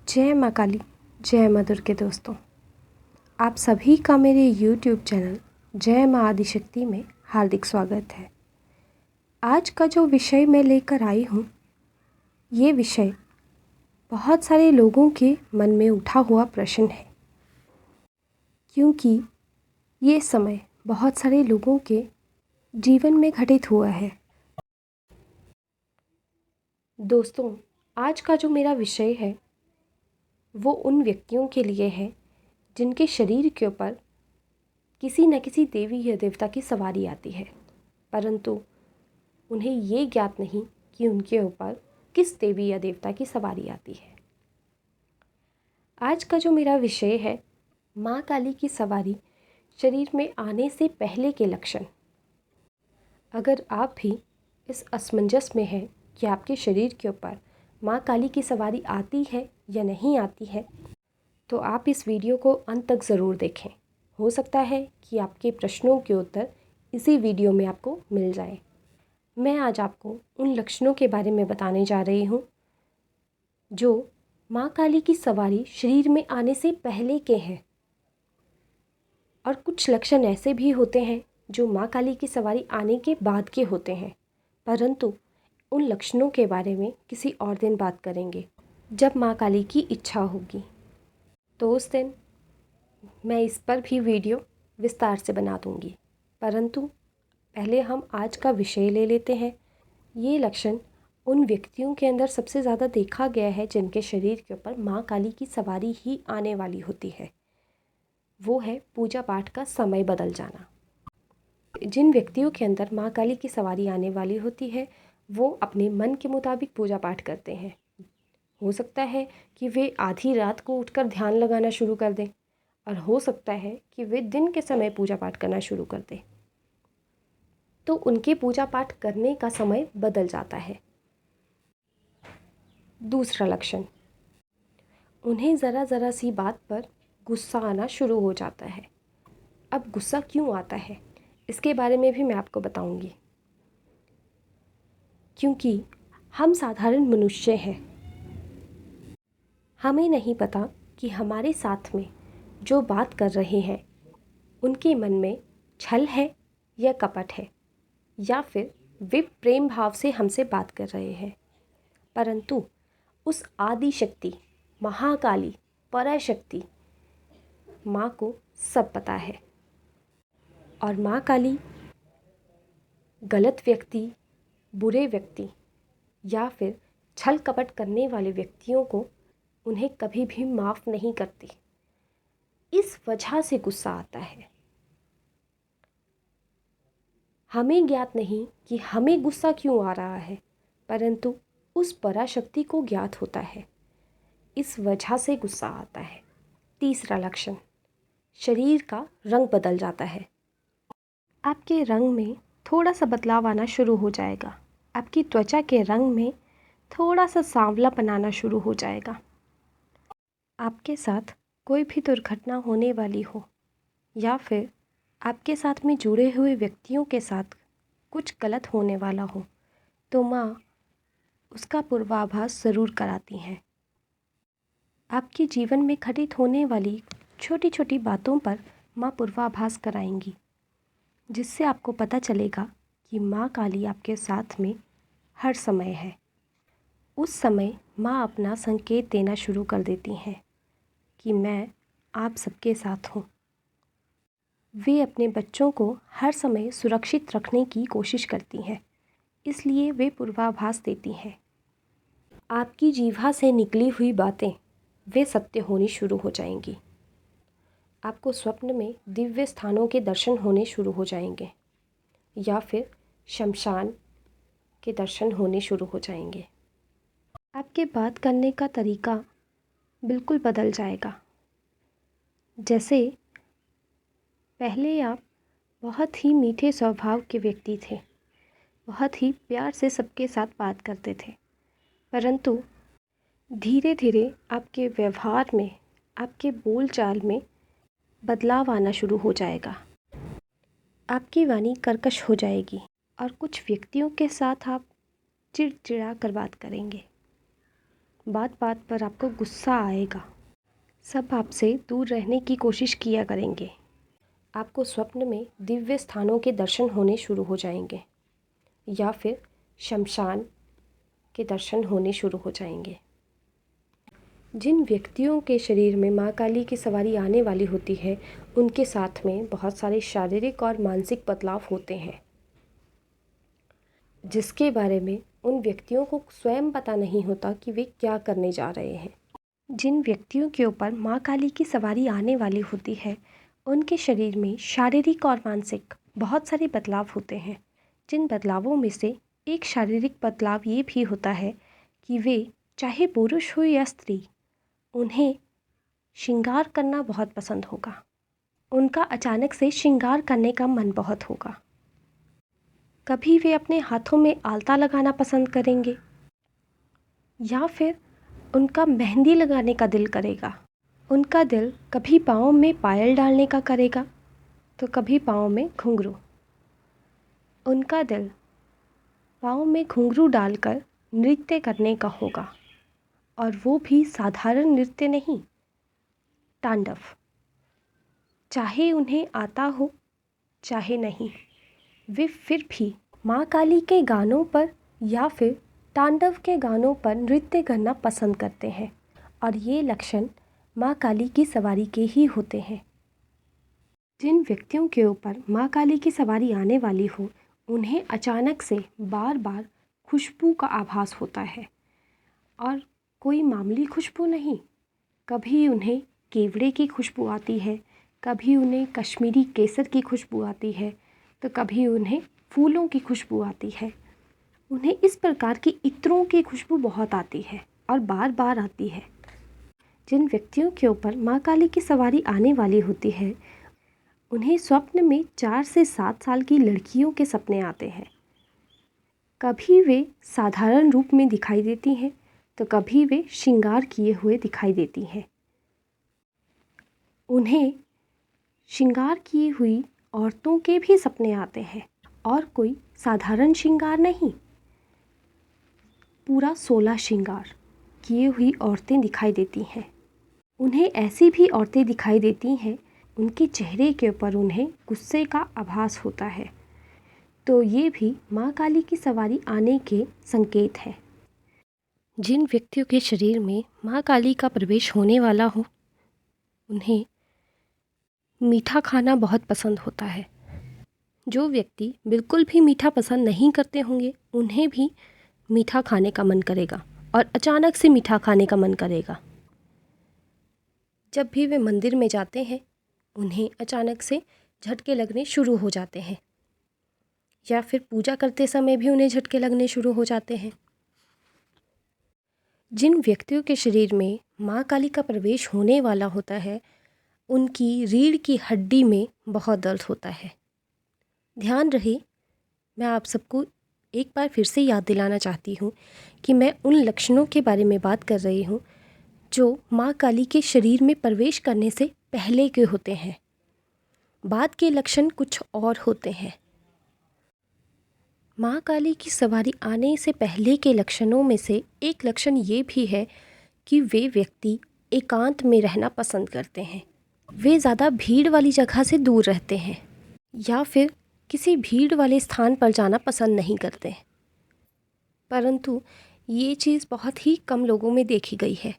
जय माँ काली, जय माँ दुर्गे। दोस्तों, आप सभी का मेरे YouTube चैनल जय माँ आदिशक्ति में हार्दिक स्वागत है। आज का जो विषय मैं लेकर आई हूँ, ये विषय बहुत सारे लोगों के मन में उठा हुआ प्रश्न है, क्योंकि ये समय बहुत सारे लोगों के जीवन में घटित हुआ है। दोस्तों, आज का जो मेरा विषय है वो उन व्यक्तियों के लिए है जिनके शरीर के ऊपर किसी न किसी देवी या देवता की सवारी आती है, परंतु उन्हें ये ज्ञात नहीं कि उनके ऊपर किस देवी या देवता की सवारी आती है। आज का जो मेरा विषय है, माँ काली की सवारी शरीर में आने से पहले के लक्षण। अगर आप भी इस असमंजस में हैं कि आपके शरीर के ऊपर माँ काली की सवारी आती है या नहीं आती है, तो आप इस वीडियो को अंत तक ज़रूर देखें। हो सकता है कि आपके प्रश्नों के उत्तर इसी वीडियो में आपको मिल जाए। मैं आज आपको उन लक्षणों के बारे में बताने जा रही हूँ जो माँ काली की सवारी शरीर में आने से पहले के हैं, और कुछ लक्षण ऐसे भी होते हैं जो माँ काली की सवारी आने के बाद के होते हैं, परंतु उन लक्षणों के बारे में किसी और दिन बात करेंगे जब माँ काली की इच्छा होगी। तो उस दिन मैं इस पर भी वीडियो विस्तार से बना दूंगी, परंतु पहले हम आज का विषय ले लेते हैं। ये लक्षण उन व्यक्तियों के अंदर सबसे ज़्यादा देखा गया है जिनके शरीर के ऊपर माँ काली की सवारी ही आने वाली होती है। वो है पूजा पाठ का समय बदल जाना। जिन व्यक्तियों के अंदर माँ काली की सवारी आने वाली होती है, वो अपने मन के मुताबिक पूजा पाठ करते हैं। हो सकता है कि वे आधी रात को उठकर ध्यान लगाना शुरू कर दें, और हो सकता है कि वे दिन के समय पूजा पाठ करना शुरू कर दें, तो उनके पूजा पाठ करने का समय बदल जाता है। दूसरा लक्षण, उन्हें ज़रा सी बात पर गुस्सा आना शुरू हो जाता है। अब गुस्सा क्यों आता है, इसके बारे में भी मैं आपको बताऊंगी, क्योंकि हम साधारण मनुष्य हैं। हमें नहीं पता कि हमारे साथ में जो बात कर रहे हैं उनके मन में छल है या कपट है, या फिर वे प्रेम भाव से हमसे बात कर रहे हैं, परंतु उस आदि शक्ति, महाकाली, पराशक्ति माँ को सब पता है। और माँ काली गलत व्यक्ति, बुरे व्यक्ति या फिर छल कपट करने वाले व्यक्तियों को उन्हें कभी भी माफ़ नहीं करती। इस वजह से गुस्सा आता है। हमें ज्ञात नहीं कि हमें गुस्सा क्यों आ रहा है, परंतु उस पराशक्ति को ज्ञात होता है, इस वजह से गुस्सा आता है। तीसरा लक्षण, शरीर का रंग बदल जाता है। आपके रंग में थोड़ा सा बदलाव आना शुरू हो जाएगा। आपकी त्वचा के रंग में थोड़ा सा सांवलापन आना शुरू हो जाएगा। आपके साथ कोई भी दुर्घटना होने वाली हो, या फिर आपके साथ में जुड़े हुए व्यक्तियों के साथ कुछ गलत होने वाला हो, तो माँ उसका पूर्वाभास ज़रूर कराती हैं। आपके जीवन में घटित होने वाली छोटी छोटी बातों पर माँ पूर्वाभास कराएंगी, जिससे आपको पता चलेगा कि माँ काली आपके साथ में हर समय है। उस समय माँ अपना संकेत देना शुरू कर देती हैं कि मैं आप सबके साथ हूँ। वे अपने बच्चों को हर समय सुरक्षित रखने की कोशिश करती हैं, इसलिए वे पूर्वाभास देती हैं। आपकी जीभा से निकली हुई बातें वे सत्य होनी शुरू हो जाएंगी। आपको स्वप्न में दिव्य स्थानों के दर्शन होने शुरू हो जाएंगे, या फिर शमशान के दर्शन होने शुरू हो जाएंगे। आपके बात करने का तरीका बिल्कुल बदल जाएगा। जैसे पहले आप बहुत ही मीठे स्वभाव के व्यक्ति थे, बहुत ही प्यार से सबके साथ बात करते थे, परंतु धीरे धीरे आपके व्यवहार में, आपके बोलचाल में बदलाव आना शुरू हो जाएगा। आपकी वाणी कर्कश हो जाएगी, और कुछ व्यक्तियों के साथ आप चिड़चिड़ा कर बात करेंगे। बात बात पर आपको गुस्सा आएगा। सब आपसे दूर रहने की कोशिश किया करेंगे। आपको स्वप्न में दिव्य स्थानों के दर्शन होने शुरू हो जाएंगे या फिर शमशान के दर्शन होने शुरू हो जाएंगे। जिन व्यक्तियों के शरीर में माँ काली की सवारी आने वाली होती है, उनके साथ में बहुत सारे शारीरिक और मानसिक बदलाव होते हैं, जिसके बारे में उन व्यक्तियों को स्वयं पता नहीं होता कि वे क्या करने जा रहे हैं। जिन व्यक्तियों के ऊपर माँ काली की सवारी आने वाली होती है, उनके शरीर में शारीरिक और मानसिक बहुत सारे बदलाव होते हैं। जिन बदलावों में से एक शारीरिक बदलाव ये भी होता है कि वे, चाहे पुरुष हो या स्त्री, उन्हें श्रृंगार करना बहुत पसंद होगा। उनका अचानक से श्रृंगार करने का मन बहुत होगा। कभी वे अपने हाथों में आलता लगाना पसंद करेंगे या फिर उनका मेहंदी लगाने का दिल करेगा। उनका दिल कभी पाँव में पायल डालने का करेगा तो कभी पाँव में घुंघरू। उनका दिल पाँव में घुंघरू डालकर नृत्य करने का होगा, और वो भी साधारण नृत्य नहीं, तांडव। चाहे उन्हें आता हो चाहे नहीं, वे फिर भी माँ काली के गानों पर या फिर तांडव के गानों पर नृत्य करना पसंद करते हैं, और ये लक्षण माँ काली की सवारी के ही होते हैं। जिन व्यक्तियों के ऊपर माँ काली की सवारी आने वाली हो, उन्हें अचानक से बार बार खुशबू का आभास होता है, और कोई मामूली खुशबू नहीं। कभी उन्हें केवड़े की खुशबू आती है, कभी उन्हें कश्मीरी केसर की खुशबू आती है, तो कभी उन्हें फूलों की खुशबू आती है। उन्हें इस प्रकार की इत्रों की खुशबू बहुत आती है और बार बार आती है। जिन व्यक्तियों के ऊपर माँ काली की सवारी आने वाली होती है, उन्हें स्वप्न में 4 से 7 साल की लड़कियों के सपने आते हैं। कभी वे साधारण रूप में दिखाई देती हैं तो कभी वे श्रृंगार किए हुए दिखाई देती हैं। उन्हें श्रृंगार की हुई औरतों के भी सपने आते हैं, और कोई साधारण श्रृंगार नहीं, पूरा 16 श्रृंगार किए हुई औरतें दिखाई देती हैं। उन्हें ऐसी भी औरतें दिखाई देती हैं, उनके चेहरे के ऊपर उन्हें गुस्से का आभास होता है, तो ये भी माँ काली की सवारी आने के संकेत हैं। जिन व्यक्तियों के शरीर में माँ काली का प्रवेश होने वाला हो, उन्हें मीठा खाना बहुत पसंद होता है। जो व्यक्ति बिल्कुल भी मीठा पसंद नहीं करते होंगे, उन्हें भी मीठा खाने का मन करेगा, और अचानक से मीठा खाने का मन करेगा। जब भी वे मंदिर में जाते हैं, उन्हें अचानक से झटके लगने शुरू हो जाते हैं, या फिर पूजा करते समय भी उन्हें झटके लगने शुरू हो जाते हैं। जिन व्यक्तियों के शरीर में माँ काली का प्रवेश होने वाला होता है, उनकी रीढ़ की हड्डी में बहुत दर्द होता है। ध्यान रहे, मैं आप सबको एक बार फिर से याद दिलाना चाहती हूँ कि मैं उन लक्षणों के बारे में बात कर रही हूँ जो माँ काली के शरीर में प्रवेश करने से पहले के होते हैं। बाद के लक्षण कुछ और होते हैं। माँ काली की सवारी आने से पहले के लक्षणों में से एक लक्षण ये भी है कि वे व्यक्ति एकांत में रहना पसंद करते हैं। वे ज़्यादा भीड़ वाली जगह से दूर रहते हैं, या फिर किसी भीड़ वाले स्थान पर जाना पसंद नहीं करते। परंतु ये चीज़ बहुत ही कम लोगों में देखी गई है,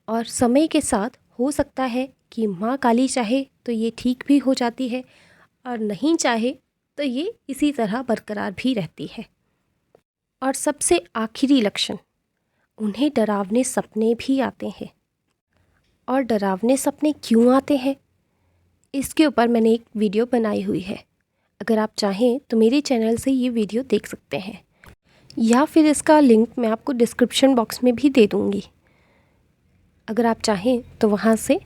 और समय के साथ हो सकता है कि माँ काली चाहे तो ये ठीक भी हो जाती है, और नहीं चाहे तो ये इसी तरह बरकरार भी रहती है। और सबसे आखिरी लक्षण, उन्हें डरावने सपने भी आते हैं। और डरावने सपने क्यों आते हैं, इसके ऊपर मैंने एक वीडियो बनाई हुई है। अगर आप चाहें तो मेरे चैनल से ये वीडियो देख सकते हैं, या फिर इसका लिंक मैं आपको डिस्क्रिप्शन बॉक्स में भी दे दूँगी। अगर आप चाहें तो वहाँ से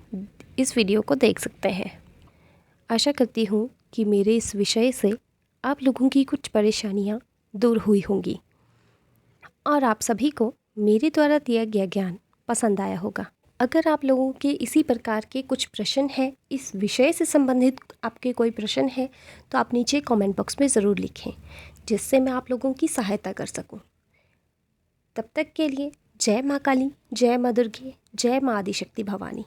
इस वीडियो को देख सकते हैं। आशा करती हूँ कि मेरे इस विषय से आप लोगों की कुछ परेशानियाँ दूर हुई होंगी, और आप सभी को मेरे द्वारा दिया गया ज्ञान पसंद आया होगा। अगर आप लोगों के इसी प्रकार के कुछ प्रश्न हैं, इस विषय से संबंधित आपके कोई प्रश्न है, तो आप नीचे कमेंट बॉक्स में ज़रूर लिखें, जिससे मैं आप लोगों की सहायता कर सकूं। तब तक के लिए जय माँ काली, जय माँ दुर्गे, जय माँ आदिशक्ति भवानी।